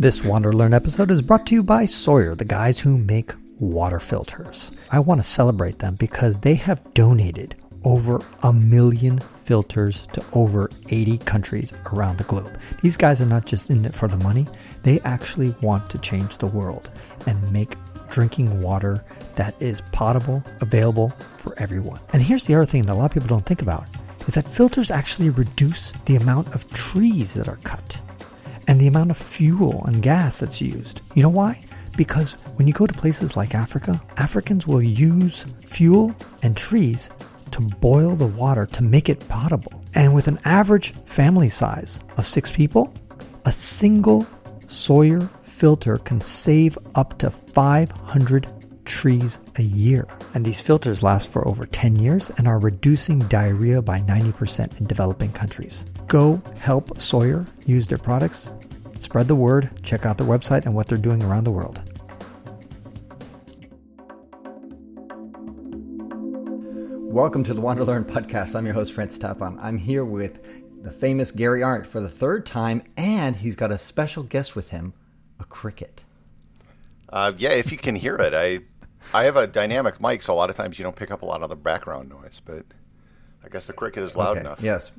This WanderLearn episode is brought to you by Sawyer, the guys who make water filters. I want to celebrate them because they have donated over 1 million filters to over 80 countries around the globe. These guys are not just in it for the money. They actually want to change the world and make drinking water that is potable, available for everyone. And here's the other thing that a lot of people don't think about, is that filters actually reduce the amount of trees that are cut and the amount of fuel and gas that's used. You know why? Because when you go to places like Africa, Africans will use fuel and trees to boil the water to make it potable. And with an average family size of 6 people, a single Sawyer filter can save up to 500 trees a year. And these filters last for over 10 years and are reducing diarrhea by 90% in developing countries. Go help Sawyer use their products. Spread the word. Check out their website and what they're doing around the world. Welcome to the WanderLearn-Podcast. I'm your host, Francis Tapon. I'm here with the famous Gary Arndt for the third time, and he's got a special guest with him, a cricket. Yeah, if you can hear it. I have a dynamic mic, so a lot of times you don't pick up a lot of the background noise, but I guess the cricket is loud enough. Yes.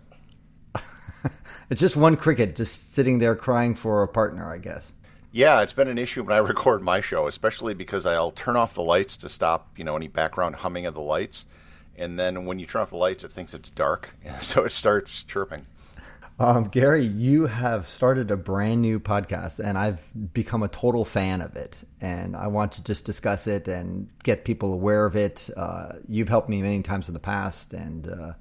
It's just one cricket just sitting there crying for a partner, I guess. Yeah, it's been an issue when I record my show, especially because I'll turn off the lights to stop, any background humming of the lights. And then when you turn off the lights, it thinks it's dark, and so it starts chirping. Gary, you have started a brand new podcast, and I've become a total fan of it. And I want to just discuss it and get people aware of it. You've helped me many times in the past, and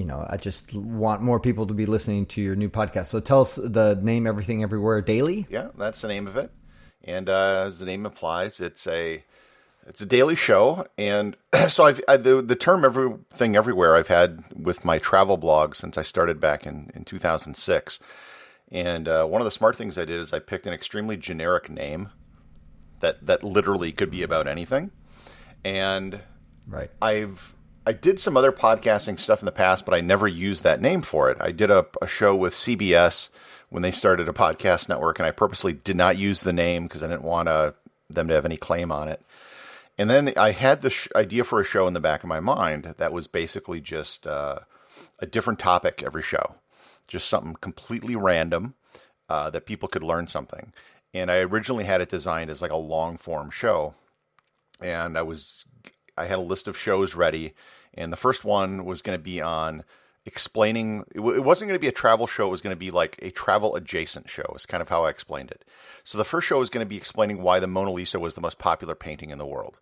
I just want more people to be listening to your new podcast. So tell us the name, Everything Everywhere Daily. Yeah, that's the name of it. And as the name implies, it's a daily show, and so the term "everything everywhere" I've had with my travel blog since I started back in 2006. And one of the smart things I did is I picked an extremely generic name that literally could be about anything. And right, I did some other podcasting stuff in the past, but I never used that name for it. I did a show with CBS when they started a podcast network, and I purposely did not use the name because I didn't want them to have any claim on it. And then I had the idea for a show in the back of my mind that was basically just a different topic every show, just something completely random that people could learn something. And I originally had it designed as like a long form show, and I had a list of shows ready, and the first one was going to be on explaining. It wasn't going to be a travel show. It was going to be like a travel adjacent show. Is kind of how I explained it. So the first show was going to be explaining why the Mona Lisa was the most popular painting in the world.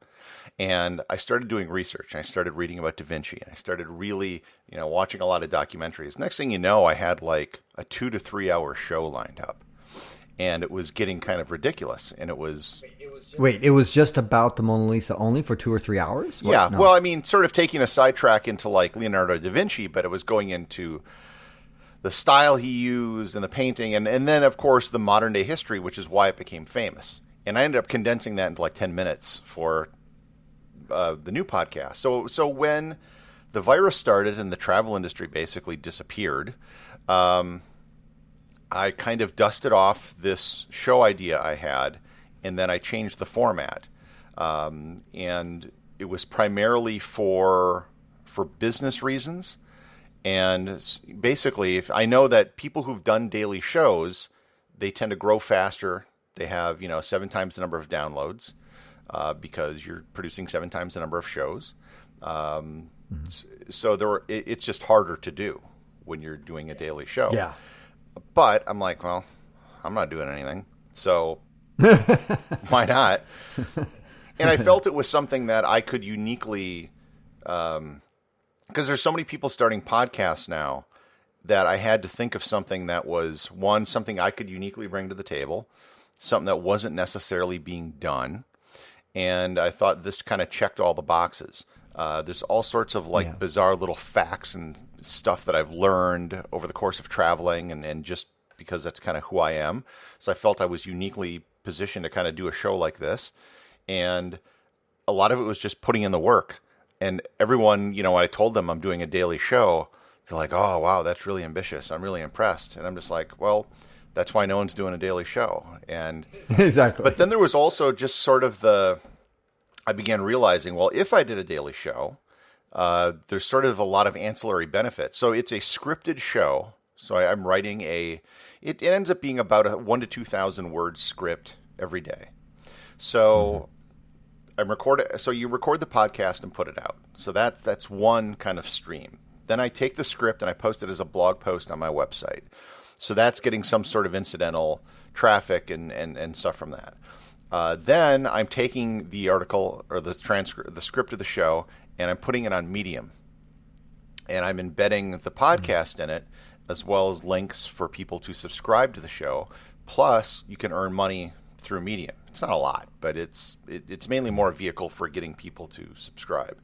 And I started doing research. I started reading about Da Vinci. I started really, watching a lot of documentaries. Next thing you know, I had like a 2 to 3 hour show lined up. And it was getting kind of ridiculous. And it was... Wait, it was just about the Mona Lisa only for 2 or 3 hours? What? Yeah, no. Well, I mean, sort of taking a sidetrack into like Leonardo da Vinci, but it was going into the style he used and the painting, and then, of course, the modern day history, which is why it became famous. And I ended up condensing that into like 10 minutes for the new podcast. So when the virus started and the travel industry basically disappeared, I kind of dusted off this show idea I had, and then I changed the format. And it was primarily for business reasons. And basically, if I know that people who've done daily shows, they tend to grow faster. They have, 7 times the number of downloads because you're producing 7 times the number of shows. So it's just harder to do when you're doing a daily show. Yeah. But I'm like, well, I'm not doing anything, so why not? And I felt it was something that I could uniquely, because there's so many people starting podcasts now that I had to think of something that was, one, something I could uniquely bring to the table, something that wasn't necessarily being done. And I thought this kind of checked all the boxes. There's all sorts of bizarre little facts and stuff that I've learned over the course of traveling and just because that's kind of who I am. So I felt I was uniquely positioned to kind of do a show like this. And a lot of it was just putting in the work. And everyone, when I told them I'm doing a daily show, they're like, oh, wow, that's really ambitious. I'm really impressed. And I'm just like, well, That's why no one's doing a daily show. And Exactly. but then there was also just sort of I began realizing, well, if I did a daily show, there's sort of a lot of ancillary benefits. So it's a scripted show. So I'm writing it ends up being about a 1,000 to 2,000 word script every day. So so you record the podcast and put it out. So that's one kind of stream. Then I take the script and I post it as a blog post on my website. So that's getting some sort of incidental traffic and stuff from that. Then I'm taking the article or the script of the show, and I'm putting it on Medium. And I'm embedding the podcast in it, as well as links for people to subscribe to the show. Plus, you can earn money through Medium. It's not a lot, but it's mainly more a vehicle for getting people to subscribe.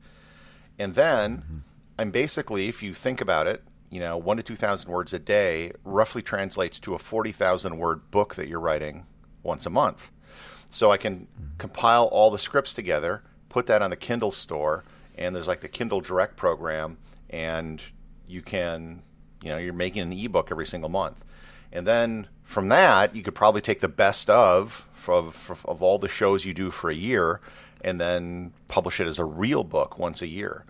And then I'm basically, if you think about it, 1,000 to 2,000 words a day roughly translates to a 40,000 word book that you're writing once a month. So I can compile all the scripts together, put that on the Kindle store, and there's like the Kindle Direct program, and you can, you're making an ebook every single month. And then from that, you could probably take the best of all the shows you do for a year and then publish it as a real book once a year.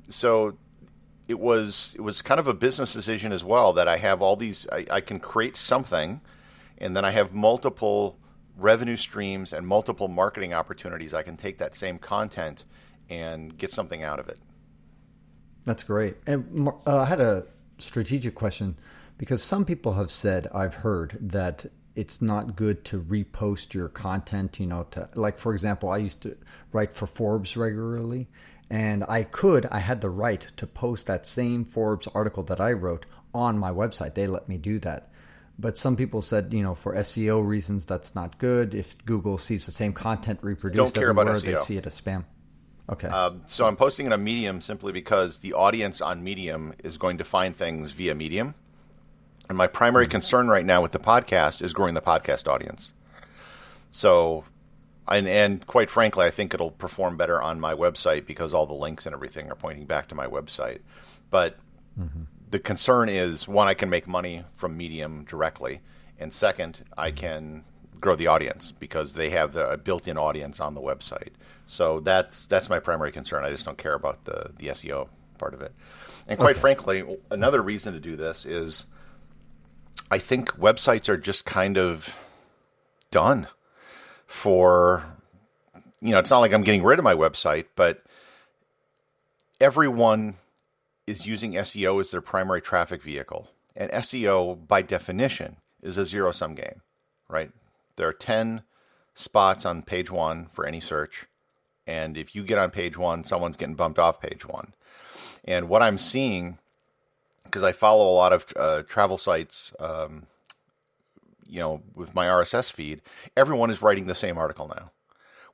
So it was kind of a business decision as well that I have all these, I can create something, and then I have multiple revenue streams and multiple marketing opportunities. I can take that same content and get something out of it. That's great. And I had a strategic question, because some people have said, I've heard, that it's not good to repost your content, like, for example, I used to write for Forbes regularly, and I had the right to post that same Forbes article that I wrote on my website. They let me do that. But some people said, for SEO reasons, that's not good. If Google sees the same content reproduced Don't care everywhere, about SEO. they see it as spam. Okay. So I'm posting it on Medium simply because the audience on Medium is going to find things via Medium. And my primary concern right now with the podcast is growing the podcast audience. So, and quite frankly, I think it'll perform better on my website because all the links and everything are pointing back to my website. But the concern is, one, I can make money from Medium directly. And second, I can grow the audience because they have the built-in audience on the website. So that's my primary concern. I just don't care about the SEO part of it. And quite frankly, another reason to do this is I think websites are just kind of done for, it's not like I'm getting rid of my website, but everyone is using SEO as their primary traffic vehicle. And SEO, by definition, is a zero-sum game, right? There are 10 spots on page one for any search. And if you get on page one, someone's getting bumped off page one. And what I'm seeing, because I follow a lot of travel sites, with my RSS feed, everyone is writing the same article now.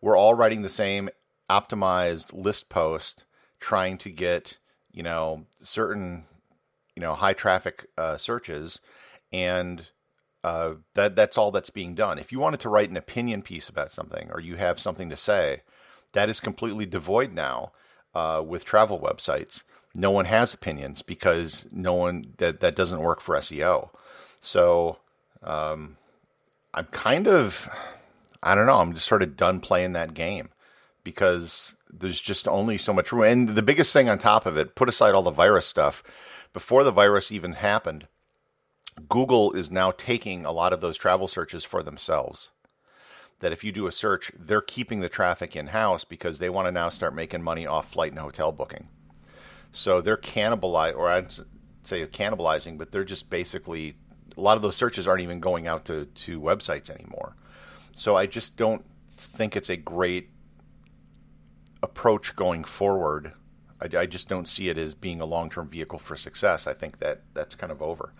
We're all writing the same optimized list post, trying to get, certain, high traffic searches, and that's all that's being done. If you wanted to write an opinion piece about something, or you have something to say, that is completely devoid now with travel websites. No one has opinions because that doesn't work for SEO. So I'm kind of, I don't know, I'm just sort of done playing that game because there's just only so much room. And the biggest thing on top of it, put aside all the virus stuff, before the virus even happened, Google is now taking a lot of those travel searches for themselves. That if you do a search, they're keeping the traffic in-house because they want to now start making money off flight and hotel booking. So they're cannibalizing, but they're just basically, a lot of those searches aren't even going out to websites anymore. So I just don't think it's a great approach going forward. I just don't see it as being a long-term vehicle for success. I think that's kind of over.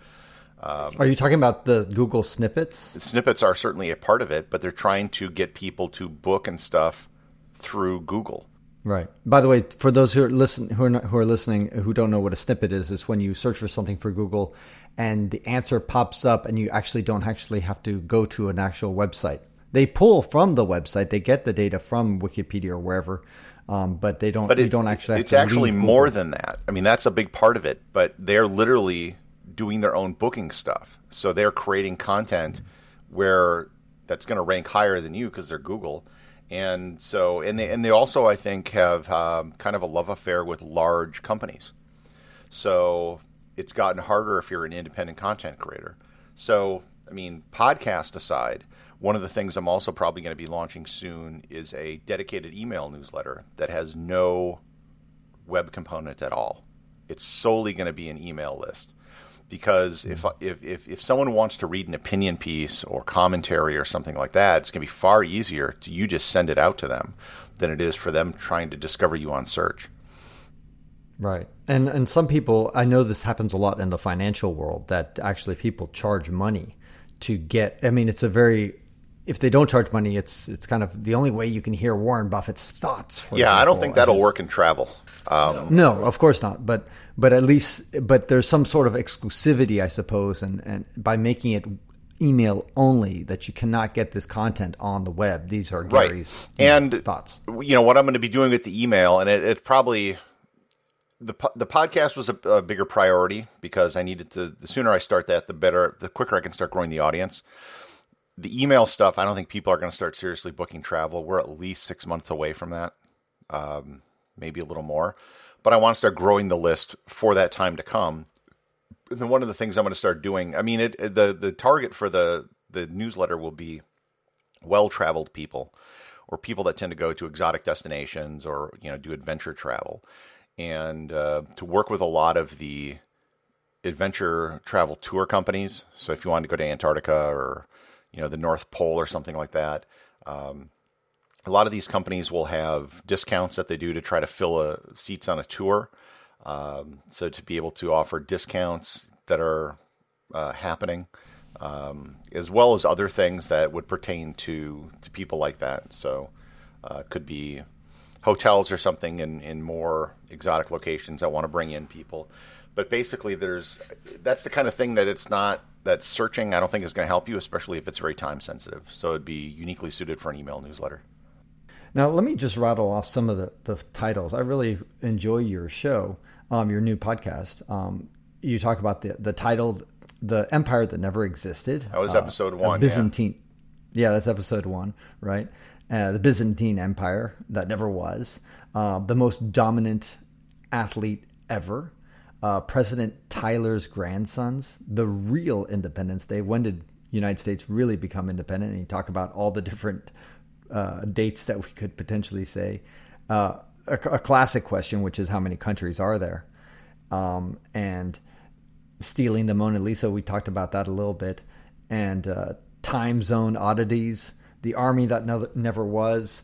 Are you talking about the Google snippets? Snippets are certainly a part of it, but they're trying to get people to book and stuff through Google. Right. By the way, for those who are listening who don't know what a snippet is when you search for something for Google and the answer pops up and you don't have to go to an actual website. They pull from the website, they get the data from Wikipedia or wherever, but you don't actually have it's to actually leave more Google. than that. I mean, that's a big part of it, but they're literally doing their own booking stuff. So they're creating content where that's going to rank higher than you because they're Google. And so, and they also, I think, have kind of a love affair with large companies. So it's gotten harder if you're an independent content creator. So, I mean, podcast aside, one of the things I'm also probably going to be launching soon is a dedicated email newsletter that has no web component at all. It's solely going to be an email list. Because if someone wants to read an opinion piece or commentary or something like that, it's going to be far easier to you just send it out to them than it is for them trying to discover you on search. Right. And some people, I know this happens a lot in the financial world, that actually people charge money to get, I mean, if they don't charge money, it's kind of the only way you can hear Warren Buffett's thoughts. For example, I don't think that'll work in travel. No, of course not. But there's some sort of exclusivity, I suppose, and by making it email only, that you cannot get this content on the web. These are Gary's thoughts. You know what I'm going to be doing with the email, and it probably the podcast was a bigger priority because I needed to. The sooner I start that, the quicker I can start growing the audience. The email stuff, I don't think people are going to start seriously booking travel. We're at least 6 months away from that, maybe a little more. But I want to start growing the list for that time to come. And then one of the things I'm going to start doing, I mean, the target for the newsletter will be well-traveled people, or people that tend to go to exotic destinations or do adventure travel, and to work with a lot of the adventure travel tour companies. So if you wanted to go to Antarctica or the North Pole or something like that. A lot of these companies will have discounts that they do to try to fill seats on a tour. So to be able to offer discounts that are happening, as well as other things that would pertain to people like that. So could be hotels or something in more exotic locations that want to bring in people. But basically that's the kind of thing that searching I don't think is going to help you, especially if it's very time sensitive. So it'd be uniquely suited for an email newsletter. Now, let me just rattle off some of the titles. I really enjoy your show, your new podcast. You talk about the title, The Empire That Never Existed. That was episode 1. Byzantine. Yeah, that's episode 1, right? The Byzantine Empire That Never Was. The Most Dominant Athlete Ever. President Tyler's Grandsons, The Real Independence Day. When did the United States really become independent? And you talk about all the different dates that we could potentially say. A classic question, which is how many countries are there? And stealing the Mona Lisa, we talked about that a little bit. And time zone oddities, The Army That Never Was.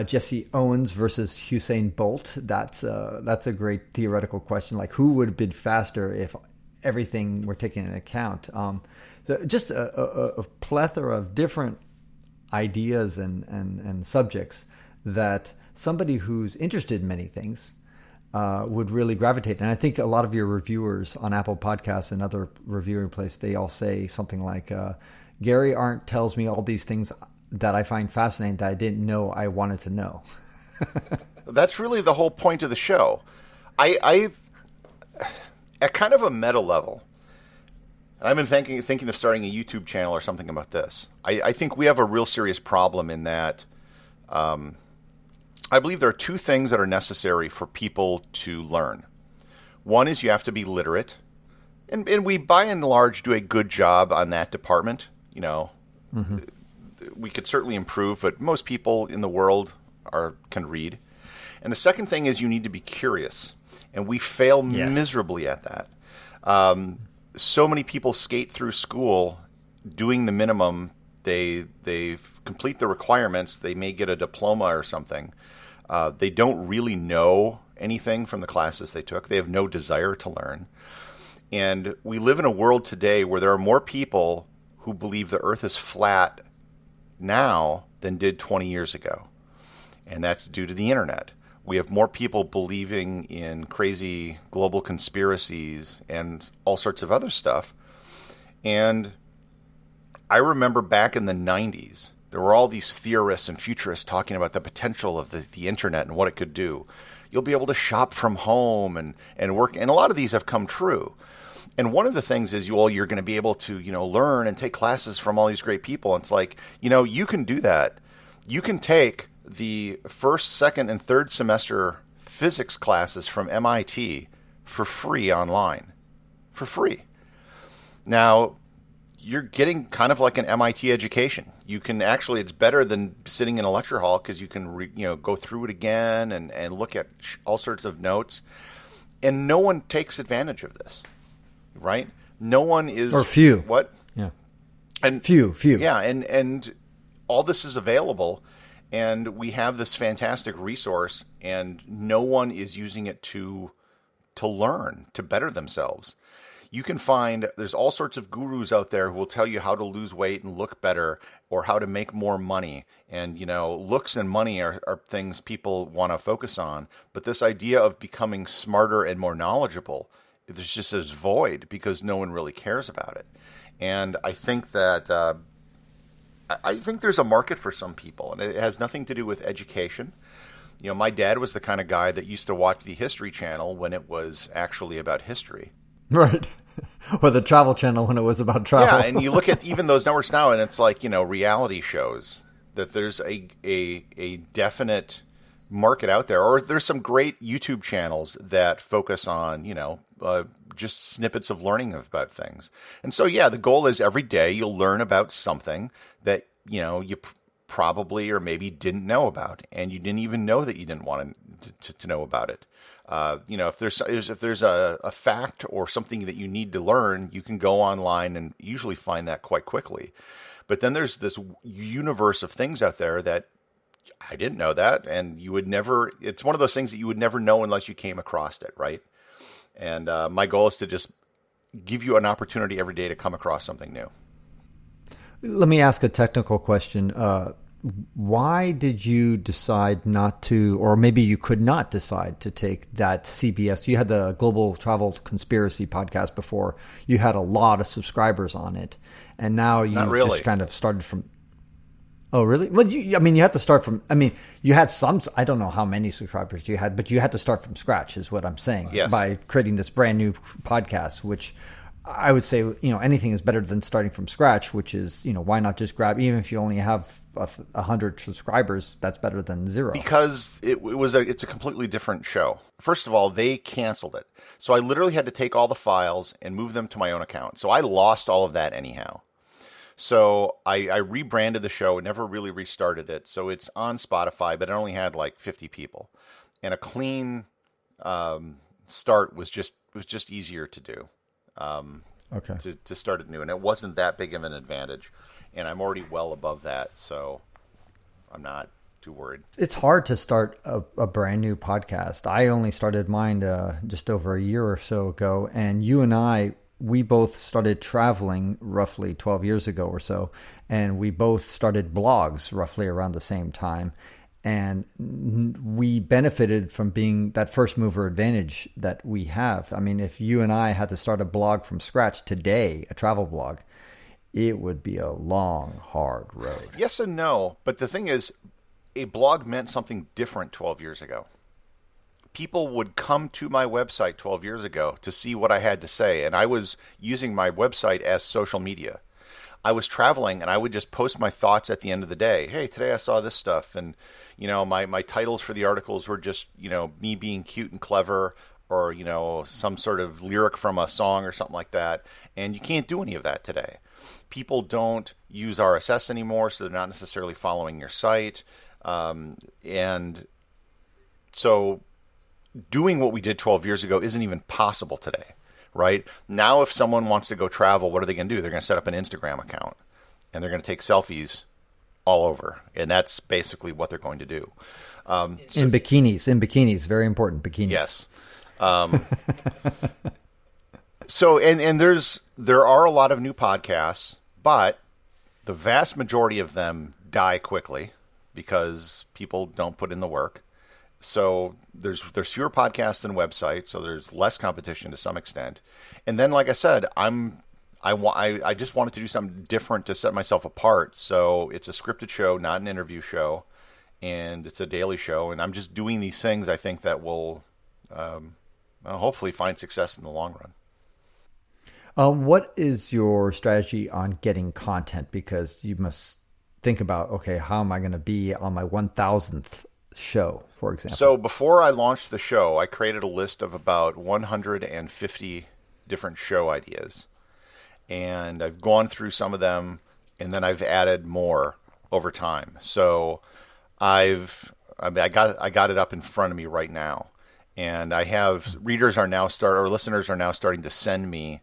Jesse Owens versus Usain Bolt. That's a great theoretical question. Like, who would have been faster if everything were taken into account? Just a plethora of different ideas and subjects that somebody who's interested in many things would really gravitate. And I think a lot of your reviewers on Apple Podcasts and other reviewing places, they all say something like, Gary Arndt tells me all these things that I find fascinating that I didn't know I wanted to know. That's really the whole point of the show. I at kind of a meta level, and I've been thinking of starting a YouTube channel or something about this. I think we have a real serious problem in that I believe there are two things that are necessary for people to learn. One is you have to be literate, and we by and large do a good job on that department. Mm-hmm. We could certainly improve, but most people in the world can read. And the second thing is you need to be curious, and we fail miserably at that. So many people skate through school doing the minimum. They complete the requirements. They may get a diploma or something. They don't really know anything from the classes they took. They have no desire to learn. And we live in a world today where there are more people who believe the earth is flat now than did 20 years ago. And that's due to the internet. We have more people believing in crazy global conspiracies and all sorts of other stuff. And I remember back in the 90s, there were all these theorists and futurists talking about the potential of the internet and what it could do. You'll be able to shop from home and work. And a lot of these have come true. And one of the things is you're going to be able to, learn and take classes from all these great people. And it's like, you can do that. You can take the first, second, and third semester physics classes from MIT for free online. For free. Now, you're getting kind of like an MIT education. You can actually, it's better than sitting in a lecture hall because you can, go through it again and look at all sorts of notes. And no one takes advantage of this, right? No one is... Or few. What? Yeah. And few. Yeah, and all this is available, and we have this fantastic resource, and no one is using it to learn, to better themselves. You can find, there's all sorts of gurus out there who will tell you how to lose weight and look better, or how to make more money. And, looks and money are things people want to focus on. But this idea of becoming smarter and more knowledgeable, there's just this void because no one really cares about it. And I think that, I think there's a market for some people, and it has nothing to do with education. My dad was the kind of guy that used to watch the History Channel when it was actually about history. Right. Or the Travel Channel when it was about travel. Yeah, and you look at even those networks now, and it's like, reality shows, that there's a definite market out there. Or there's some great YouTube channels that focus on, just snippets of learning about things. And so, yeah, the goal is every day you'll learn about something that, you probably or maybe didn't know about, and you didn't even know that you didn't want to know about it. If there's a fact or something that you need to learn, you can go online and usually find that quite quickly. But then there's this universe of things out there that I didn't know that, and you would never. It's one of those things that you would never know unless you came across it, right? And my goal is to just give you an opportunity every day to come across something new. Let me ask a technical question. Why did you decide not to, or maybe you could not decide to take that CBS? You had the Global Travel Conspiracy podcast before. You had a lot of subscribers on it. And now you just kind of started from... Oh, really? Well, you had to start from... you had some... I don't know how many subscribers you had, but you had to start from scratch is what I'm saying. Yes. By creating this brand new podcast, which... I would say, anything is better than starting from scratch, which is, why not just grab, even if you only have 100 subscribers, that's better than zero. Because it's a completely different show. First of all, they canceled it. So I literally had to take all the files and move them to my own account. So I lost all of that anyhow. So I rebranded the show and never really restarted it. So it's on Spotify, but it only had like 50 people. And a clean start was just easier to do. To start it new, and it wasn't that big of an advantage, and I'm already well above that, so I'm not too worried. It's hard to start a brand new podcast. I only started mine just over a year or so ago, and you and we both started traveling roughly 12 years ago or so, and we both started blogs roughly around the same time. And we benefited from being that first mover advantage that we have. If you and I had to start a blog from scratch today, a travel blog, it would be a long, hard road. Yes and no. But the thing is, a blog meant something different 12 years ago. People would come to my website 12 years ago to see what I had to say. And I was using my website as social media. I was traveling, and I would just post my thoughts at the end of the day. Hey, today I saw this stuff, and my titles for the articles were just me being cute and clever, or some sort of lyric from a song or something like that. And you can't do any of that today. People don't use RSS anymore, so they're not necessarily following your site, and so doing what we did 12 years ago isn't even possible today. Right? Now, if someone wants to go travel, what are they going to do? They're going to set up an Instagram account, and they're going to take selfies all over. And that's basically what they're going to do. In bikinis, very important, bikinis. Yes. So, and there are a lot of new podcasts, but the vast majority of them die quickly because people don't put in the work. So there's fewer podcasts than websites, so there's less competition to some extent. And then, like I said, I just wanted to do something different to set myself apart. So it's a scripted show, not an interview show, and it's a daily show. And I'm just doing these things I think that will hopefully find success in the long run. What is your strategy on getting content? Because you must think about, okay, how am I going to be on my 1000th show, for example? So before I launched the show, I created a list of about 150 different show ideas. And I've gone through some of them, and then I've added more over time. So I got it up in front of me right now. And I have listeners are now starting to send me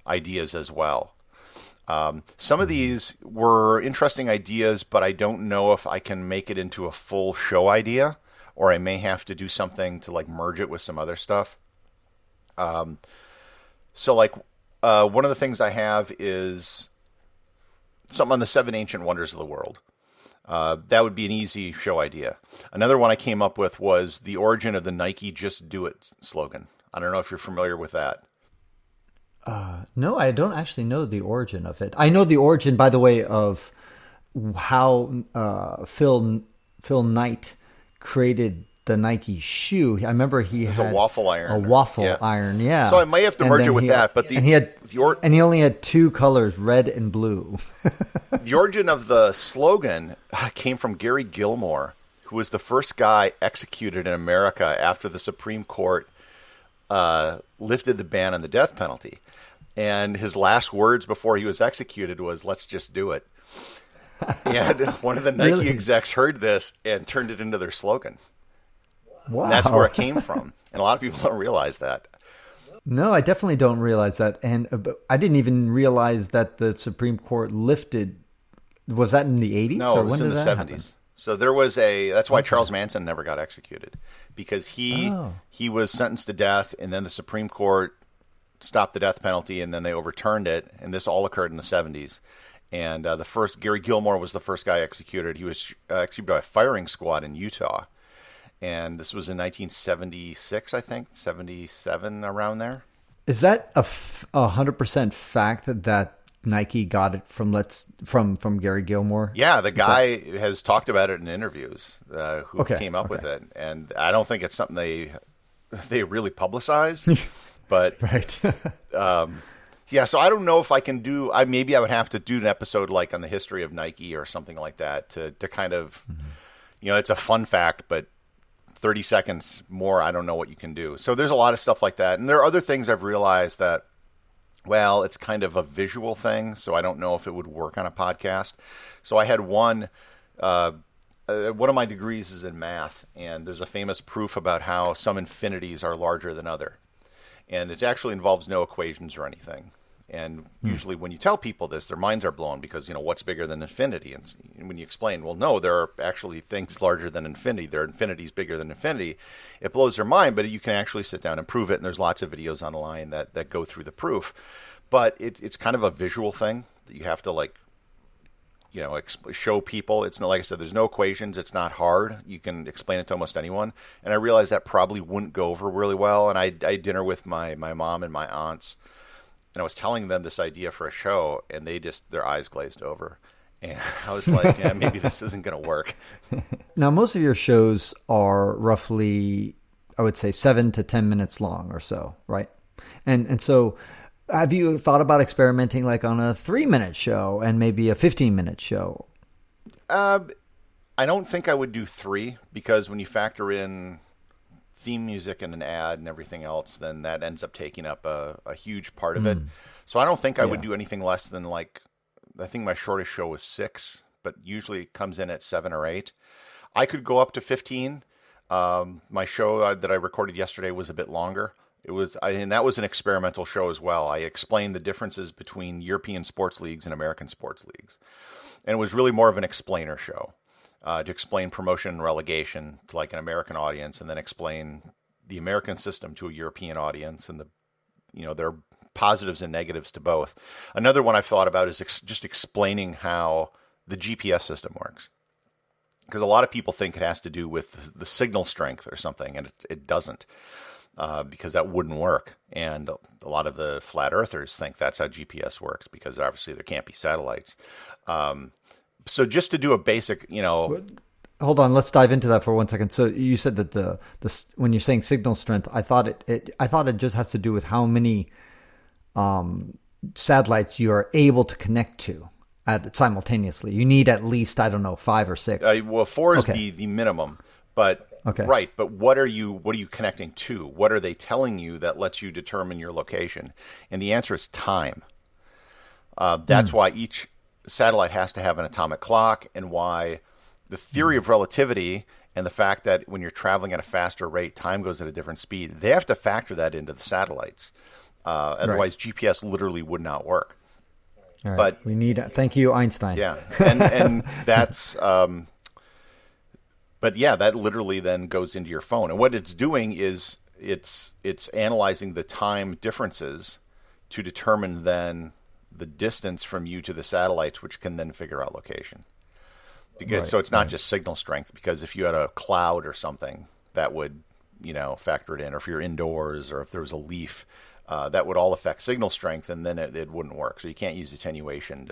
ideas as well. Some of these were interesting ideas, but I don't know if I can make it into a full show idea, or I may have to do something to like merge it with some other stuff. So like one of the things I have is something on the 7 ancient wonders of the world. That would be an easy show idea. Another one I came up with was the origin of the Nike "Just Do It" slogan. I don't know if you're familiar with that. No, I don't actually know the origin of it. I know the origin, by the way, of how Phil Knight created the Nike shoe. I remember he had a waffle iron. A waffle iron, yeah. So I may have to merge it with that. But he only had 2 colors, red and blue. The origin of the slogan came from Gary Gilmore, who was the first guy executed in America after the Supreme Court lifted the ban on the death penalty. And his last words before he was executed was, "Let's just do it." And one of the Nike execs heard this and turned it into their slogan. Wow. And that's where it came from. And a lot of people don't realize that. No, I definitely don't realize that. And I didn't even realize that the Supreme Court lifted. Was that in the 80s? No, or it was when in the 70s. Happen? So there was that's why Charles Manson never got executed, because he was sentenced to death, and then the Supreme Court stopped the death penalty, and then they overturned it, and this all occurred in the 70s. And Gary Gilmore was the first guy executed. He was executed by a firing squad in Utah. And this was in 1976, I think, 77, around there. Is that a 100% fact that Nike got it from Gary Gilmore? Yeah, the guy has talked about it in interviews. Who came up with it, and I don't think it's something they really publicized. But right. Yeah, so I don't know if I can do. Maybe I would have to do an episode like on the history of Nike or something like that to kind of, it's a fun fact, but 30 seconds more, I don't know what you can do. So there's a lot of stuff like that. And there are other things I've realized that, well, it's kind of a visual thing, so I don't know if it would work on a podcast. So I had one of my degrees is in math, and there's a famous proof about how some infinities are larger than other. And it actually involves no equations or anything. And usually when you tell people this, their minds are blown because, what's bigger than infinity? And when you explain, well, no, there are actually things larger than infinity. There are infinities bigger than infinity. It blows their mind, but you can actually sit down and prove it. And there's lots of videos online that go through the proof. But it's kind of a visual thing that you have to show people. It's not, like I said, there's no equations. It's not hard. You can explain it to almost anyone. And I realized that probably wouldn't go over really well. And I had dinner with my mom and my aunts. And I was telling them this idea for a show, and their eyes glazed over. And I was like, yeah, maybe this isn't going to work. Now, most of your shows are roughly, I would say, 7 to 10 minutes long or so, right? And so have you thought about experimenting like on a 3-minute show and maybe a 15-minute show? I don't think I would do 3, because when you factor in theme music and an ad and everything else, then that ends up taking up a huge part of it. So I don't think I would do anything less than I think my shortest show was 6, but usually it comes in at 7 or 8. I could go up to 15. My show that I recorded yesterday was a bit longer. And that was an experimental show as well. I explained the differences between European sports leagues and American sports leagues. And it was really more of an explainer show. To explain promotion and relegation to like an American audience, and then explain the American system to a European audience, and there are positives and negatives to both. Another one I've thought about is just explaining how the GPS system works, because a lot of people think it has to do with the signal strength or something, and it doesn't, because that wouldn't work. And a lot of the flat earthers think that's how GPS works, because obviously there can't be satellites. So just to do a basic, Hold on, let's dive into that for 1 second. So you said that the when you're saying signal strength, I thought it just has to do with how many satellites you are able to connect to simultaneously? You need at least, I don't know, 5 or 6. Well, 4 is the minimum, but right. But what are you connecting to? What are they telling you that lets you determine your location? And the answer is time. That's why each satellite has to have an atomic clock, and why the theory of relativity and the fact that when you're traveling at a faster rate, time goes at a different speed. They have to factor that into the satellites. Otherwise, GPS literally would not work. All right. But we need. Thank you, Einstein. Yeah, and that's. But yeah, that literally then goes into your phone, and what it's doing is it's analyzing the time differences to determine then the distance from you to the satellites, which can then figure out location. Because so it's not just signal strength. Because if you had a cloud or something, that would factor it in, or if you're indoors, or if there was a leaf. That would all affect signal strength, and then it wouldn't work. So you can't use attenuation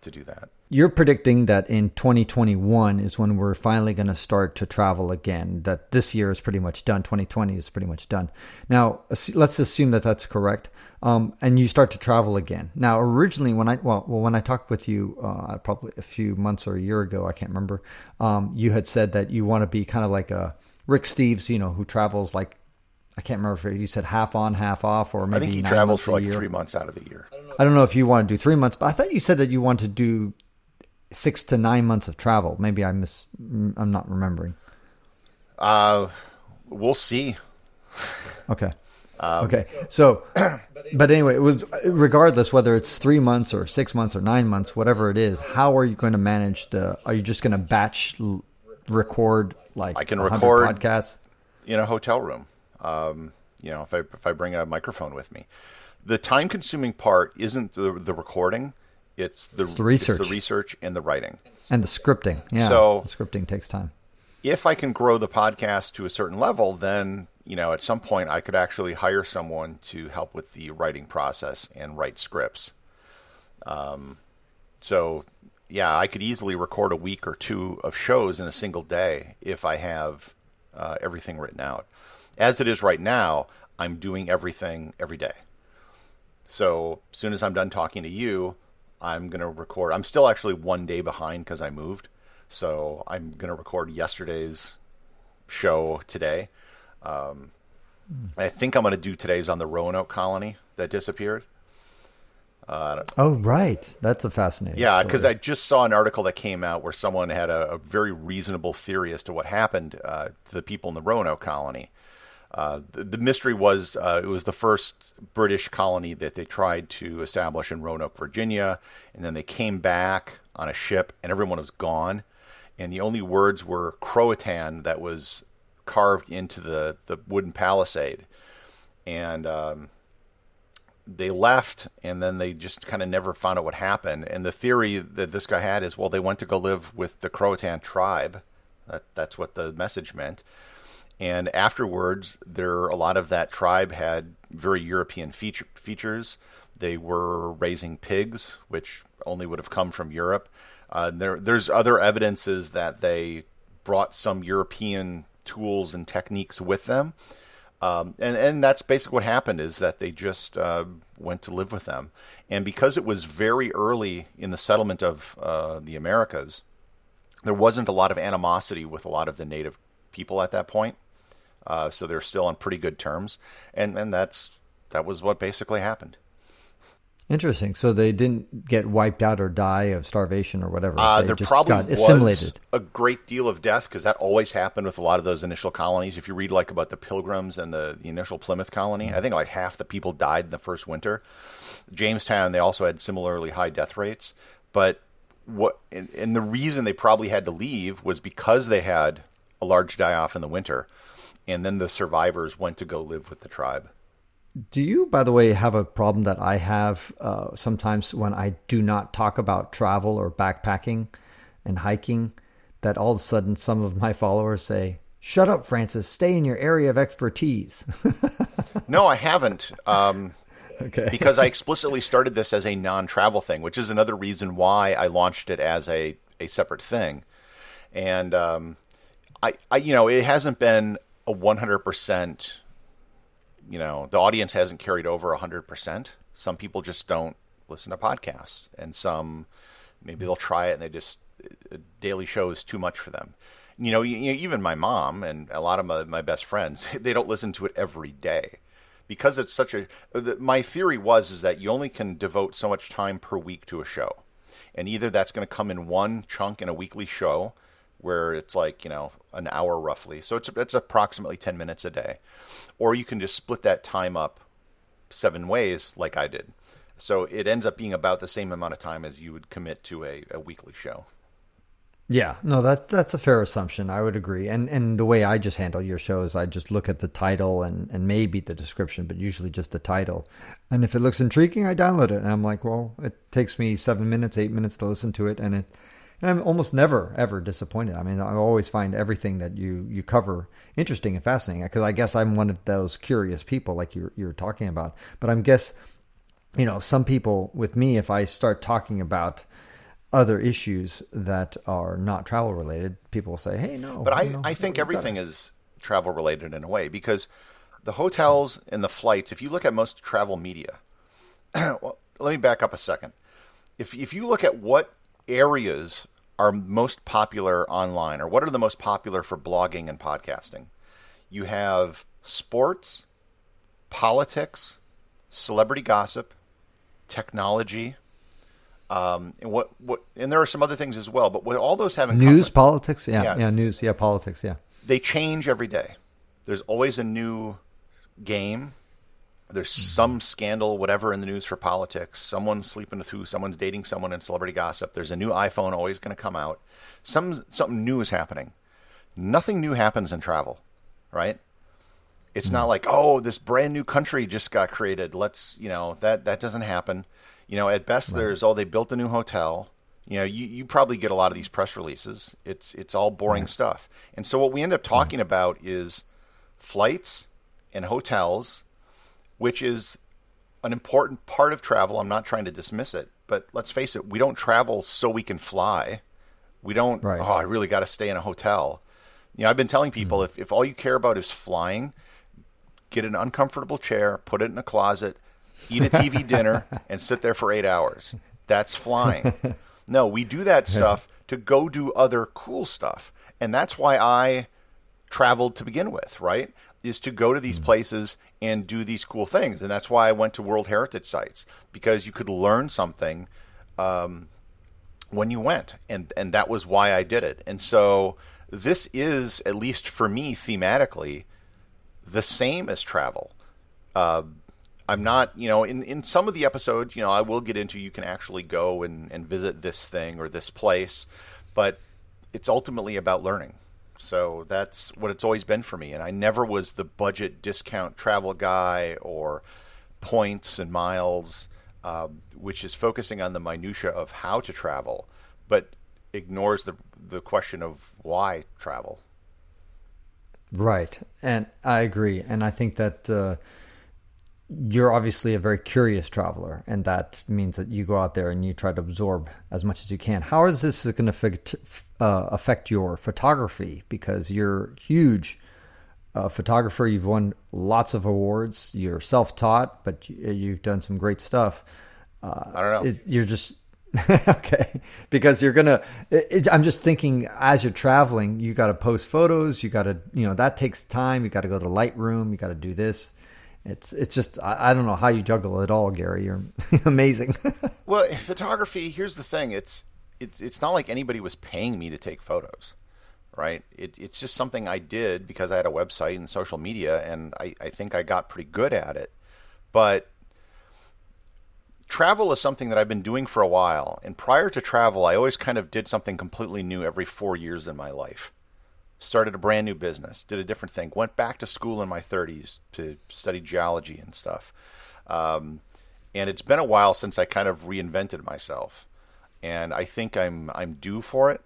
to do that. You're predicting that in 2021 is when we're finally going to start to travel again, that this year is pretty much done. 2020 is pretty much done. Now, let's assume that that's correct. And you start to travel again. Now, originally, when I talked with you probably a few months or a year ago, I can't remember, you had said that you want to be kind of like a Rick Steves, who travels like, I can't remember if you said half on, half off, or maybe I think he 9 travels months for like a year. 3 months out of the year. I don't know if you want to do 3 months, but I thought you said that you want to do 6 to 9 months of travel. Maybe I'm not remembering. We'll see. Okay. Okay. So, but anyway, it was regardless whether it's 3 months or 6 months or 9 months, whatever it is. How are you going to manage are you just going to batch record like I can 100 record podcasts in a hotel room? If I bring a microphone with me, the time-consuming part isn't the recording; it's the research, it's the research and the writing and the scripting. Yeah, so the scripting takes time. If I can grow the podcast to a certain level, then at some point I could actually hire someone to help with the writing process and write scripts. So yeah, I could easily record a week or 2 of shows in a single day if I have everything written out. As it is right now, I'm doing everything every day. So as soon as I'm done talking to you, I'm going to record. I'm still actually 1 day behind because I moved. So I'm going to record yesterday's show today. I think I'm going to do today's on the Roanoke colony that disappeared. Oh, right. That's a fascinating Yeah, story. because I just saw an article that came out where someone had a very reasonable theory as to what happened to the people in the Roanoke colony. The mystery was it was the first British colony that they tried to establish in Roanoke, Virginia, and then they came back on a ship and everyone was gone. And the only words were Croatan that was carved into the wooden palisade. And they left, and then they just kind of never found out what happened. And the theory that this guy had is, well, they went to go live with the Croatan tribe. That's what the message meant. And afterwards, a lot of that tribe had very European features. They were raising pigs, which only would have come from Europe. There's other evidences that they brought some European tools and techniques with them. And that's basically what happened, is that they just went to live with them. And because it was very early in the settlement of the Americas, there wasn't a lot of animosity with a lot of the native people at that point. So they're still on pretty good terms. And that was what basically happened. Interesting. So they didn't get wiped out or die of starvation or whatever. There just probably got assimilated. was a great deal of death, because that always happened with a lot of those initial colonies. If you read about the Pilgrims and the initial Plymouth colony, I think half the people died in the first winter. Jamestown, they also had similarly high death rates. But and the reason they probably had to leave was because they had a large die-off in the winter, and then the survivors went to go live with the tribe. Do you, by the way, have a problem that I have sometimes when I do not talk about travel or backpacking and hiking, that all of a sudden some of my followers say, "Shut up, Francis, stay in your area of expertise"? No, I haven't. Okay. Because I explicitly started this as a non-travel thing, which is another reason why I launched it as a separate thing. And it hasn't been a 100%. The audience hasn't carried over 100%. Some people just don't listen to podcasts, and some maybe they'll try it and they just a daily show is too much for them. Even my mom and a lot of my best friends, they don't listen to it every day because it's such a. My theory is that you only can devote so much time per week to a show, and either that's going to come in one chunk in a weekly show, where it's like an hour roughly, so it's approximately 10 minutes a day, or you can just split that time up 7 ways like I did. So it ends up being about the same amount of time as you would commit to a weekly show. Yeah, no, that's a fair assumption. I would agree. And the way I just handle your shows, I just look at the title and maybe the description, but usually just the title. And if it looks intriguing, I download it. And I'm like, well, it takes me 7 minutes, 8 minutes to listen to it. And I'm almost never, ever disappointed. I mean, I always find everything that you cover interesting and fascinating, because I guess I'm one of those curious people like you're talking about. But I guess, some people with me, if I start talking about other issues that are not travel related, people will say, hey, no. But I think everything is travel related in a way, because the hotels and the flights, if you look at most travel media, well, let me back up a second. If you look at what areas are most popular online, or what are the most popular for blogging and podcasting, you have sports, politics, celebrity gossip, technology, and and there are some other things as well. But what all those have in news, common, politics, news, politics, they change every day. There's always a new game. There's some scandal, whatever, in the news for politics. Someone's sleeping with who, someone's dating someone in celebrity gossip. There's a new iPhone always going to come out. Something new is happening. Nothing new happens in travel, right? It's not like, oh, this brand new country just got created. Let's, that doesn't happen. At best, there's, they built a new hotel. You probably get a lot of these press releases. It's all boring stuff. And so what we end up talking about is flights and hotels, which is an important part of travel. I'm not trying to dismiss it, but let's face it, we don't travel so we can fly. We don't, I really got to stay in a hotel. I've been telling people, if all you care about is flying, get an uncomfortable chair, put it in a closet, eat a TV dinner, and sit there for 8 hours. That's flying. No, we do that stuff to go do other cool stuff. And that's why I traveled to begin with, right? Is to go to these places and do these cool things. And that's why I went to World Heritage Sites, because you could learn something when you went. And that was why I did it. And so this is, at least for me thematically, the same as travel. I'm not, in some of the episodes, I will get into, you can actually go and visit this thing or this place, but it's ultimately about learning. So that's what it's always been for me. And I never was the budget discount travel guy or points and miles, which is focusing on the minutia of how to travel, but ignores the question of why travel. Right. And I agree. And I think that you're obviously a very curious traveler, and that means that you go out there and you try to absorb as much as you can. How is this going to affect your photography? Because you're a huge photographer. You've won lots of awards. You're self-taught, but you've done some great stuff. I don't know. You're just... okay, because you're gonna. I'm just thinking, as you're traveling, you got to post photos. You got to, that takes time. You got to go to Lightroom. You got to do this. It's just, I don't know how you juggle it all, Gary. You're amazing. Well, photography. Here's the thing. It's not like anybody was paying me to take photos, right? It's just something I did because I had a website and social media, and I think I got pretty good at it. But travel is something that I've been doing for a while. And prior to travel, I always kind of did something completely new every 4 years in my life. Started a brand new business, did a different thing, went back to school in my 30s to study geology and stuff. And it's been a while since I kind of reinvented myself. And I think I'm due for it.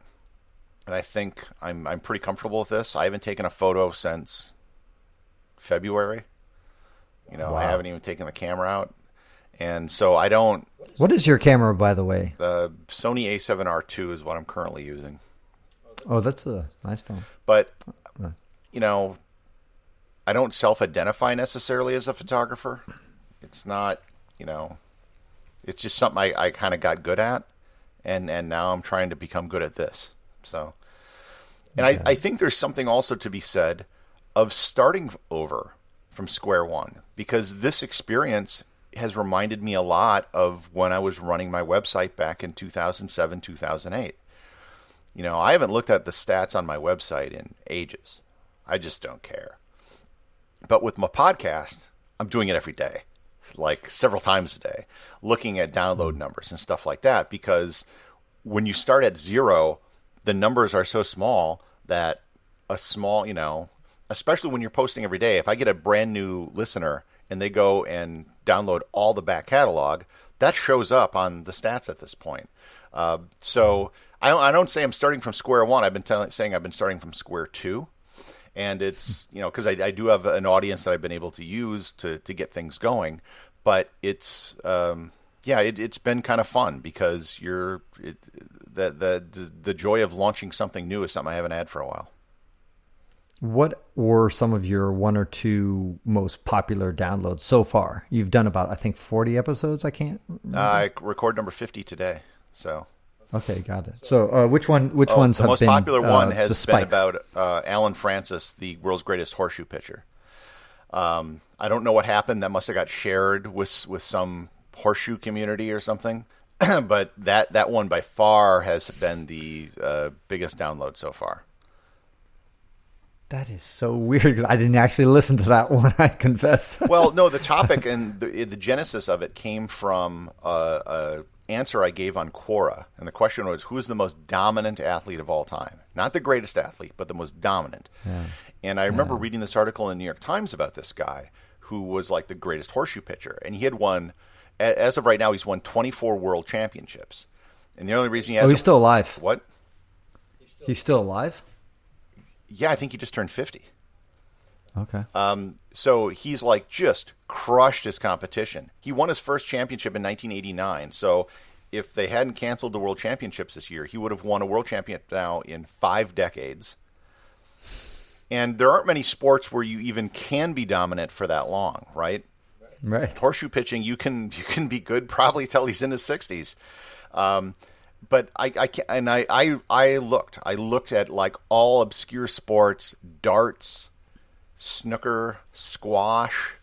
And I think I'm pretty comfortable with this. I haven't taken a photo since February. Wow. I haven't even taken the camera out. And so I don't... What is your camera, by the way? The Sony A7R II is what I'm currently using. Oh, that's a nice phone. But, I don't self-identify necessarily as a photographer. It's not, It's just something I kind of got good at, and now I'm trying to become good at this. So, and I think there's something also to be said of starting over from square one, because this experience has reminded me a lot of when I was running my website back in 2007, 2008. I haven't looked at the stats on my website in ages. I just don't care. But with my podcast, I'm doing it every day, like several times a day, looking at download numbers and stuff like that, because when you start at zero, the numbers are so small that a small, especially when you're posting every day, if I get a brand new listener and they go and download all the back catalog, that shows up on the stats at this point. So I don't say I'm starting from square one. I've been saying I've been starting from square two. And it's, because I do have an audience that I've been able to use to get things going. But it's, it's been kind of fun, because the joy of launching something new is something I haven't had for a while. What were some of your one or two most popular downloads so far? You've done about, I think, 40 episodes. I can't remember. I record number 50 today. So. Okay, got it. So which ones have been the most popular one has been spikes? about Alan Francis, the world's greatest horseshoe pitcher. I don't know what happened. That must have got shared with some horseshoe community or something. But that one by far has been the biggest download so far. That is so weird, because I didn't actually listen to that one, I confess. Well, no, the topic and the genesis of it came from a answer I gave on Quora. And the question was, who is the most dominant athlete of all time? Not the greatest athlete, but the most dominant. Yeah. And I remember reading this article in the New York Times about this guy who was like the greatest horseshoe pitcher. And he had won, as of right now, he's won 24 world championships. And the only reason he has... he's still alive. What? He's still alive? Yeah, I think he just turned 50. Okay. So he's like just crushed his competition. He won his first championship in 1989. So if they hadn't canceled the World Championships this year, he would have won a World Championship now in 5 decades. And there aren't many sports where you even can be dominant for that long, right? Right. Horseshoe pitching, you can be good probably till he's in his 60s. But I looked at like all obscure sports, darts, snooker, squash,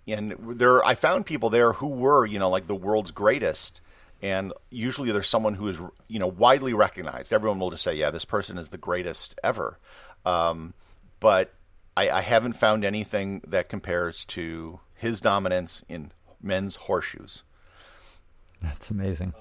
and I found people there who were, like the world's greatest. And usually there's someone who is, widely recognized. Everyone will just say, yeah, this person is the greatest ever. But I haven't found anything that compares to his dominance in men's horseshoes. That's amazing.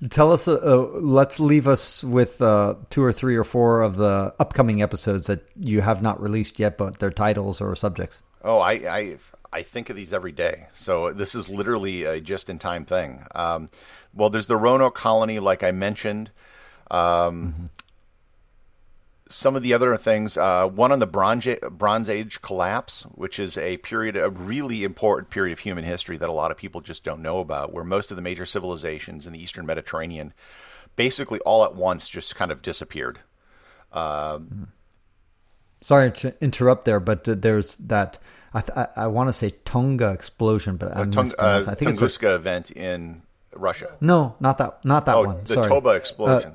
Tell us, let's leave us with 2 or 3 or 4 of the upcoming episodes that you have not released yet, but their titles or subjects. Oh, I think of these every day. So this is literally a just-in-time thing. Well, there's the Roanoke colony, like I mentioned. Some of the other things, one on the Bronze Age collapse, which is a really important period of human history that a lot of people just don't know about, where most of the major civilizations in the Eastern Mediterranean basically all at once just kind of disappeared. Sorry to interrupt there, but there's that, I want to say Tonga explosion, but I'm mispronouncing. I think Tunguska event in Russia. No, not that one. The Toba explosion.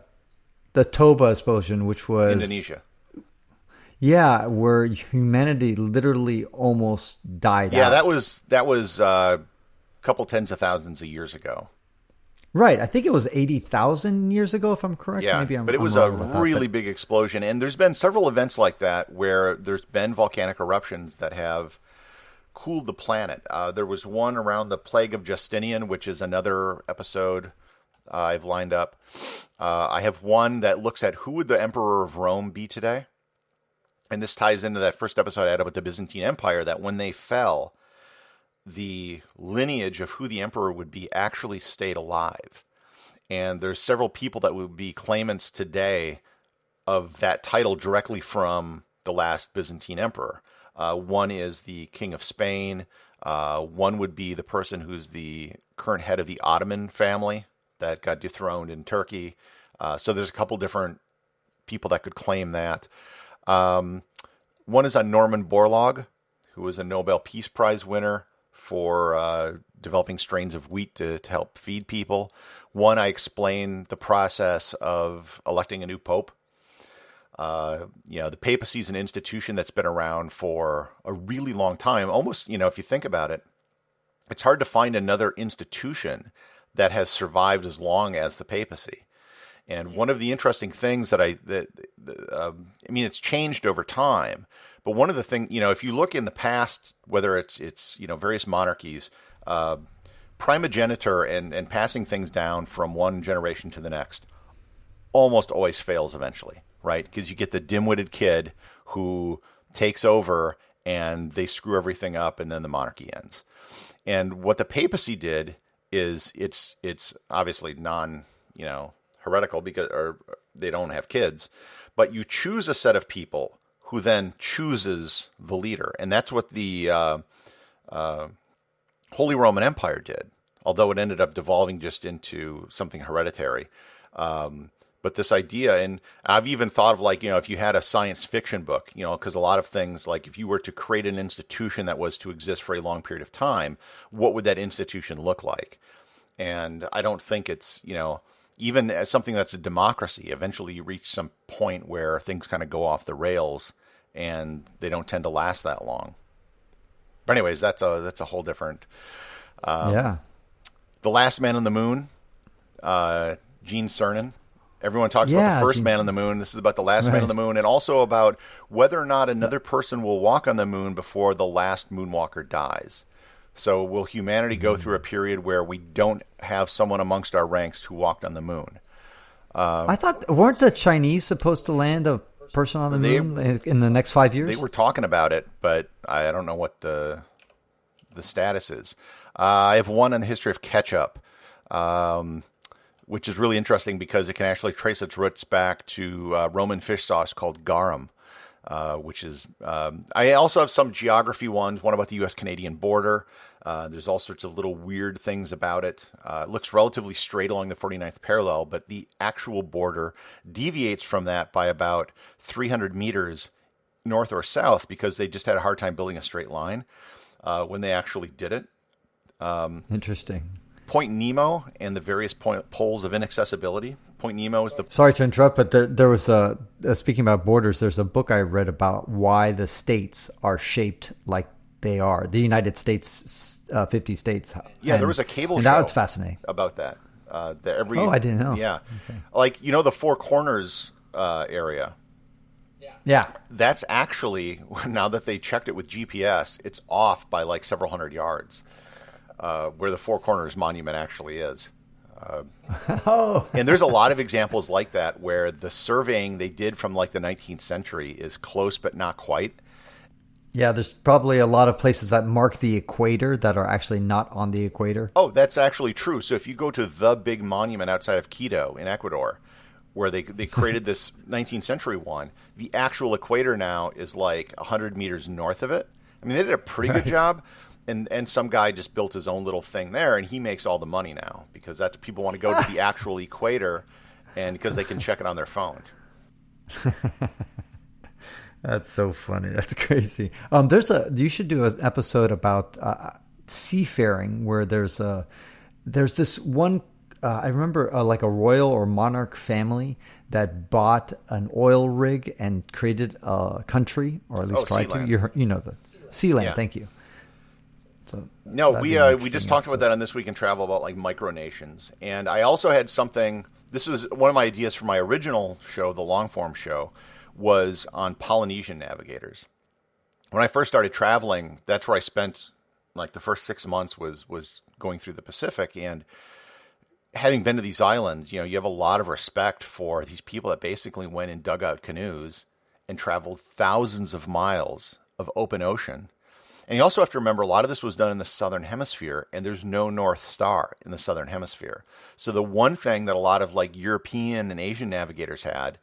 The Toba explosion, which was Indonesia. Yeah, where humanity literally almost died out. Yeah, that was a couple tens of thousands of years ago. Right. I think it was 80,000 years ago, if I'm correct. Yeah, but it was a really big explosion. And there's been several events like that where there's been volcanic eruptions that have cooled the planet. There was one around the Plague of Justinian, which is another episode I've lined up. I have one that looks at who would the emperor of Rome be today. And this ties into that first episode I had about the Byzantine Empire, that when they fell, the lineage of who the emperor would be actually stayed alive. And there's several people that would be claimants today of that title directly from the last Byzantine emperor. One is the King of Spain. One would be the person who's the current head of the Ottoman family that got dethroned in Turkey. So there's a couple different people that could claim that. One is on Norman Borlaug, who was a Nobel Peace Prize winner. for developing strains of wheat to help feed people. One, I explain the process of electing a new pope. The papacy is an institution that's been around for a really long time. Almost, if you think about it, it's hard to find another institution that has survived as long as the papacy. And one of the interesting things that it's changed over time. But one of the things, if you look in the past, whether it's various monarchies, primogeniture and passing things down from one generation to the next almost always fails eventually, right? Because you get the dim-witted kid who takes over and they screw everything up, and then the monarchy ends. And what the papacy did is it's obviously heretical because they don't have kids, but you choose a set of people who then chooses the leader, and that's what the Holy Roman Empire did. Although it ended up devolving just into something hereditary. But this idea, and I've even thought of if you had a science fiction book, because a lot of things, like if you were to create an institution that was to exist for a long period of time, what would that institution look like? And I don't think it's, even as something that's a democracy, eventually you reach some point where things kind of go off the rails and they don't tend to last that long. But anyways, that's a whole different. The Last Man on the Moon, Gene Cernan. Everyone talks about the first man on the moon. This is about the last man on the moon, and also about whether or not another person will walk on the moon before the last moonwalker dies. So will humanity go through a period where we don't have someone amongst our ranks who walked on the moon? I thought, weren't the Chinese supposed to land a person on the moon in the next 5 years? They were talking about it, but I don't know what the status is. I have one on the history of ketchup, which is really interesting because it can actually trace its roots back to Roman fish sauce called garum, which is... I also have some geography ones, one about the U.S.-Canadian border. There's all sorts of little weird things about it. It looks relatively straight along the 49th parallel, but the actual border deviates from that by about 300 meters north or south because they just had a hard time building a straight line when they actually did it. Interesting. Point Nemo and the various poles of inaccessibility. Point Nemo is the... Sorry to interrupt, but there was speaking about borders, there's a book I read about why the states are shaped like they are. The United States, 50 states. Yeah, there was a cable show. That's fascinating. About that. I didn't know. Yeah. Okay. The Four Corners area. Yeah. That's actually, now that they checked it with GPS, it's off by like several hundred yards. Where the Four Corners Monument actually is. And there's a lot of examples like that where the surveying they did from like the 19th century is close but not quite. Yeah, there's probably a lot of places that mark the equator that are actually not on the equator. Oh, that's actually true. So if you go to the big monument outside of Quito in Ecuador, where they created this 19th century one, the actual equator now is like 100 meters north of it. I mean, they did a pretty good job. And some guy just built his own little thing there, and he makes all the money now because that's people want to go to the actual equator, and because they can check it on their phone. That's so funny. That's crazy. You should do an episode about seafaring where there's this one. I remember like a royal or monarch family that bought an oil rig and created a country, or at least tried to. The Sealand. Yeah. Thank you. So no, we just talked about that on This Week in Travel about like micronations, and I also had something. This was one of my ideas for my original show, the long form show, was on Polynesian navigators. When I first started traveling, that's where I spent like the first 6 months was going through the Pacific, and having been to these islands, you have a lot of respect for these people that basically went in dugout canoes and traveled thousands of miles of open ocean. And you also have to remember a lot of this was done in the Southern Hemisphere, and there's no North Star in the Southern Hemisphere. So the one thing that a lot of like European and Asian navigators had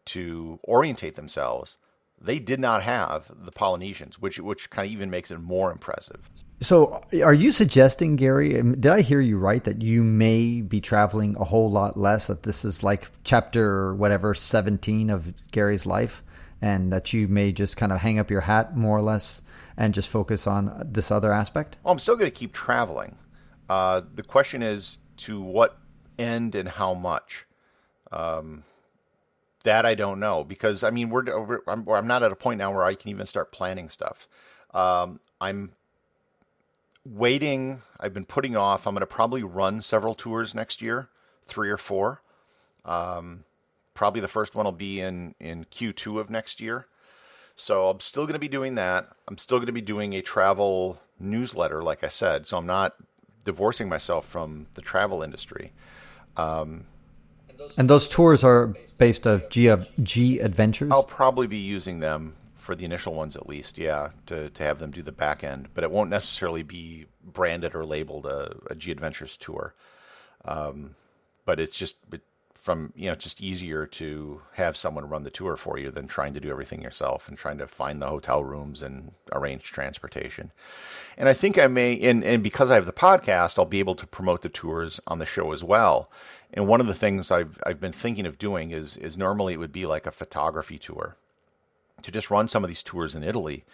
to orientate themselves, they did not have the Polynesians, which kind of even makes it more impressive. So are you suggesting, Gary, did I hear you right, that you may be traveling a whole lot less, that this is like chapter 17 of Gary's life? and that you may just kind of hang up your hat more or less and just focus on this other aspect? Oh, I'm still going to keep traveling. The question is to what end and how much. That I don't know, because I mean I'm not at a point now where I can even start planning stuff. I'm waiting. I've been putting off. I'm going to probably run several tours next year, 3 or 4. Probably the first one will be in Q2 of next year. So I'm still going to be doing that. I'm still going to be doing a travel newsletter, like I said. So I'm not divorcing myself from the travel industry. And those tours are based of G Adventures? I'll probably be using them for the initial ones at least, yeah, to have them do the back end. But it won't necessarily be branded or labeled a G Adventures tour. But it's just it's just easier to have someone run the tour for you than trying to do everything yourself and trying to find the hotel rooms and arrange transportation. And I think I may, and because I have the podcast, I'll be able to promote the tours on the show as well. And one of the things I've been thinking of doing is normally it would be like a photography tour, to just run some of these tours in Italy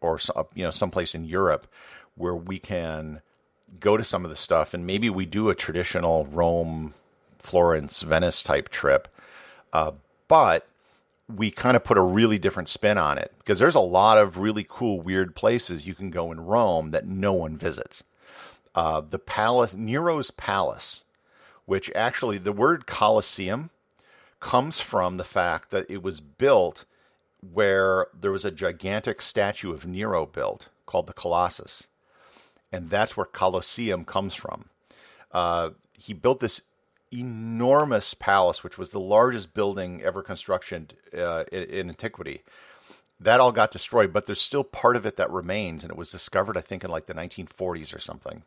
or someplace in Europe where we can go to some of the stuff, and maybe we do a traditional Rome, Florence, Venice type trip, but we kind of put a really different spin on it, because there's a lot of really cool, weird places you can go in Rome that no one visits. The palace, Nero's palace, which actually the word Colosseum comes from the fact that it was built where there was a gigantic statue of Nero built called the Colossus. And that's where Colosseum comes from. He built this enormous palace, which was the largest building ever constructed in antiquity. That all got destroyed, but there's still part of it that remains, and it was discovered, I think, in like the 1940s or something.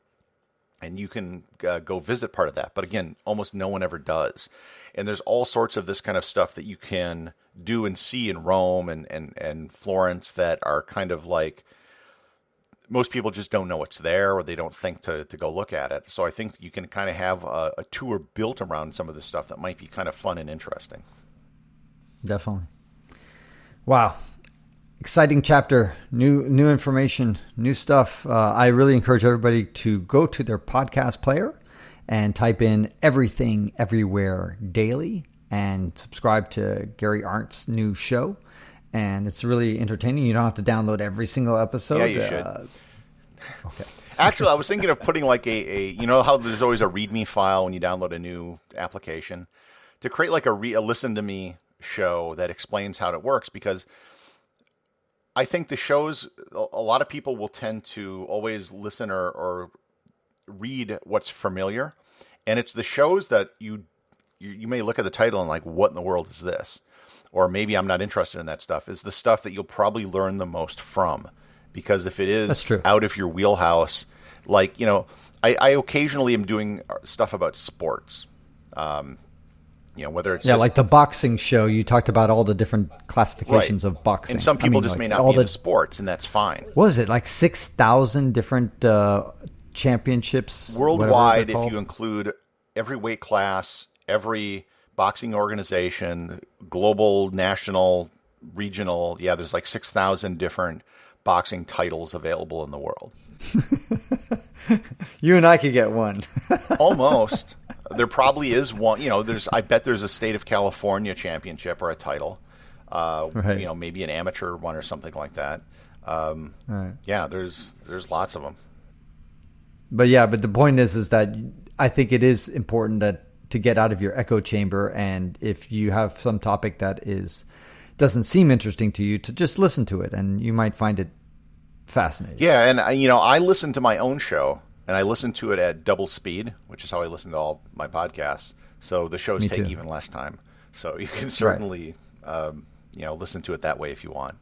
And you can go visit part of that. But again, almost no one ever does. And there's all sorts of this kind of stuff that you can do and see in Rome and Florence that are kind of like, most people just don't know it's there, or they don't think to go look at it. So I think you can kind of have a tour built around some of this stuff that might be kind of fun and interesting. Definitely. Wow. Exciting chapter, new information, new stuff. I really encourage everybody to go to their podcast player and type in Everything Everywhere Daily and subscribe to Gary Arndt's new show. And it's really entertaining. You don't have to download every single episode. Yeah, you should. Okay. Actually, I was thinking of putting like a you know how there's always a README file when you download a new application, to create like a listen to me show that explains how it works, because I think the shows, a lot of people will tend to always listen or read what's familiar. And it's the shows that you may look at the title and like, what in the world is this? Or maybe I'm not interested in that stuff. Is the stuff that you'll probably learn the most from. Because if it is out of your wheelhouse, like, I occasionally am doing stuff about sports. Whether it's like the boxing show, you talked about all the different classifications of boxing. And some people may not be into sports, and that's fine. What is it, like 6,000 different championships? Worldwide, if you include every weight class, every boxing organization, global, national, regional, there's like 6,000 different boxing titles available in the world. You and I could get one. Almost. There probably is one. I bet there's a state of California championship or a title. Right. Maybe an amateur one or something like that. Right. Yeah, there's lots of them. But the point is that I think it is important to get out of your echo chamber, and if you have some topic that doesn't seem interesting to you, to just listen to it, and you might find it fascinating. Yeah, and I listen to my own show, and I listen to it at double speed, which is how I listen to all my podcasts. So the shows take even less time. So you can certainly, listen to it that way if you want.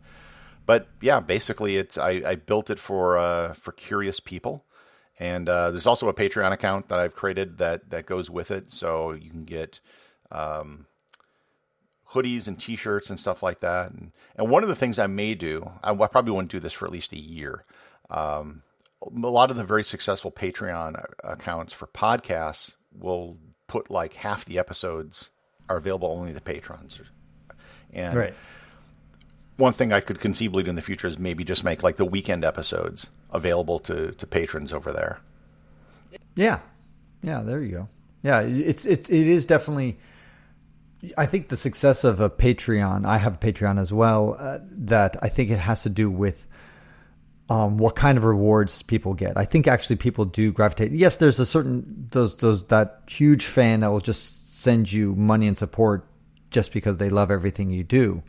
But yeah, basically, I built it for curious people, and there's also a Patreon account that I've created that goes with it, so you can get hoodies and T-shirts and stuff like that. And one of the things I may do, I probably won't do this for at least a year. A lot of the very successful Patreon accounts for podcasts will put like half the episodes are available only to patrons. And one thing I could conceivably do in the future is maybe just make like the weekend episodes available to patrons over there. Yeah. Yeah, there you go. Yeah, it is definitely, I think the success of a Patreon, I have a Patreon as well, that I think it has to do with what kind of rewards people get. I think actually people do gravitate. Yes, there's a certain, that huge fan that will just send you money and support just because they love everything you do.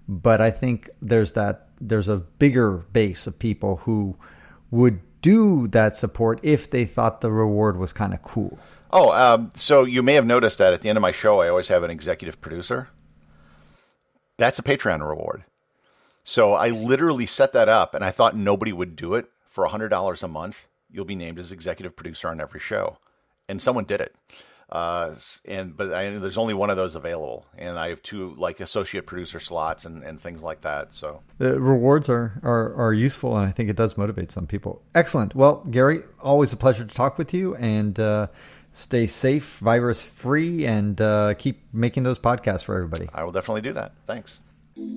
But I think there's a bigger base of people who would do that support if they thought the reward was kind of cool. So you may have noticed that at the end of my show, I always have an executive producer. That's a Patreon reward. So I literally set that up, and I thought nobody would do it. For $100 a month, you'll be named as executive producer on every show. And someone did it. There's only one of those available, and I have 2 like associate producer slots and things like that. So the rewards are useful, and I think it does motivate some people. Excellent. Well, Gary, always a pleasure to talk with you, and stay safe, virus free, and keep making those podcasts for everybody. I will definitely do that. Thanks.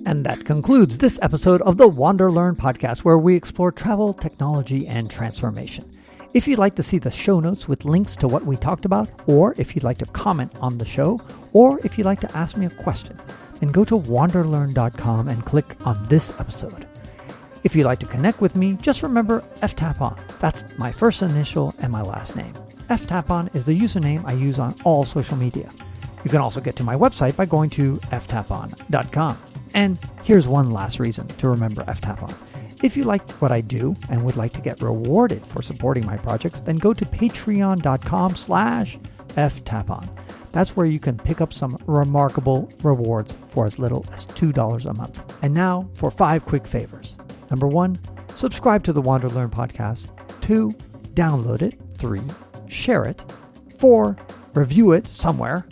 And that concludes this episode of the WanderLearn-Podcast, where we explore travel, technology, and transformation. If you'd like to see the show notes with links to what we talked about, or if you'd like to comment on the show, or if you'd like to ask me a question, then go to WanderLearn.com and click on this episode. If you'd like to connect with me, just remember Tapon. That's my first initial and my last name. Tapon is the username I use on all social media. You can also get to my website by going to ftapon.com. And here's one last reason to remember Tapon. If you like what I do and would like to get rewarded for supporting my projects, then go to patreon.com/ftapon. That's where you can pick up some remarkable rewards for as little as $2 a month. And now for 5 quick favors. Number 1, subscribe to the WanderLearn podcast. 2, download it. 3, share it. 4, review it somewhere.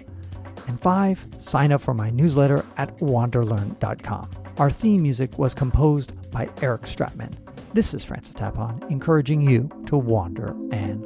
And 5, sign up for my newsletter at WanderLearn.com. Our theme music was composed by Eric Stratman. This is Francis Tapon, encouraging you to wander and